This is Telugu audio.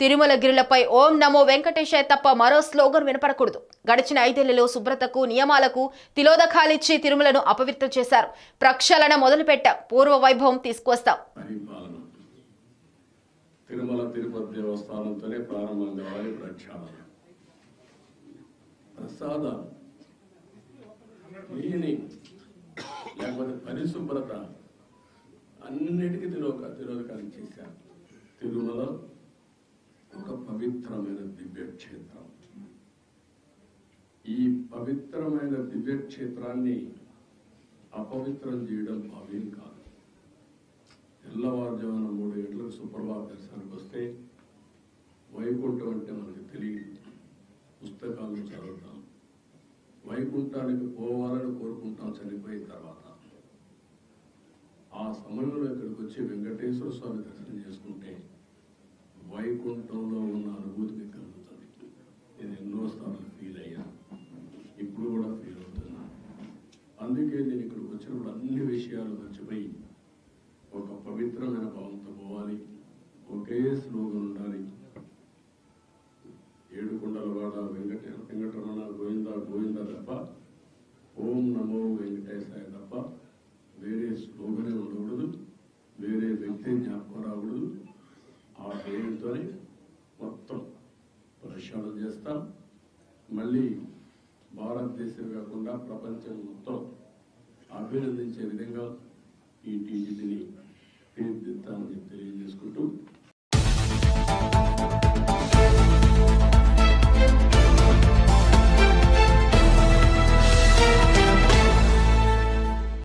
తిరుమలగిరులపై ఓం నమో వెంకటేశాయ తప్ప మరో స్లోగన్ వినపడకూడదు. గడిచిన 5 ఏళ్లలో శుభ్రతకు నియమాలకు తిలోదకాలిచ్చి తిరుమలను అపవిత్రం చేశారు. ప్రక్షాళన మొదలుపెట్టాం, పూర్వ వైభవం తీసుకొస్తాం. తిరుమల తిరుపతి దేవస్థానంతోనే ప్రారంభం కావాలి. ప్రక్షాళన ప్రసాదాలు లేకపోతే పరిశుభ్రత అన్నిటికీ తిరోధకాలు చేశారు. తిరుమల ఒక పవిత్రమైన దివ్యక్షేత్రం. ఈ పవిత్రమైన దివ్యక్షేత్రాన్ని అపవిత్రం చేయడం భావ్యం కాదు. తెల్లవారుజామున 3 గంటలకు సుప్రభాత దర్శనానికి వస్తే వైకుంఠం అంటే మనకు తెలియదు. పుస్తకాలను చదువుతాం, వైకుంఠానికి పోవాలని కోరుకుంటాం చనిపోయిన తర్వాత. ఆ సమయంలో ఇక్కడికి వచ్చి వెంకటేశ్వర స్వామి దర్శనం చేసుకుంటే వైకుంఠంలో ఉన్న అనుభూతి మీకు కలుగుతుంది. నేను ఎన్నోసార్లు ఫీల్ అయ్యా, ఇప్పుడు కూడా ఫీల్ అవుతున్నా. అందుకే నేను ఇక్కడికి వచ్చినప్పుడు అన్ని విషయాలు మర్చిపోయి ఒక పవిత్రమైన భావంతో పోవాలి. ఒకే స్లోగన్ ఉండాలి. ఏడుకొండలవాడ వెంకటరమణ గోవింద గోవింద తప్ప, ఓం నమో వెంకటేశాయ తప్ప వేరే స్లోగనే ఉండకూడదు, వేరే వ్యక్తి జ్ఞాపకం రాకూడదు. ఆ పేరుతోనే మొత్తం ప్రక్షాళన చేస్తాం. మళ్ళీ భారతదేశం కాకుండా ప్రపంచం మొత్తం అభినందించే విధంగా ఈ టీజీని తీర్చిదిద్దామని తెలియజేసుకుంటూ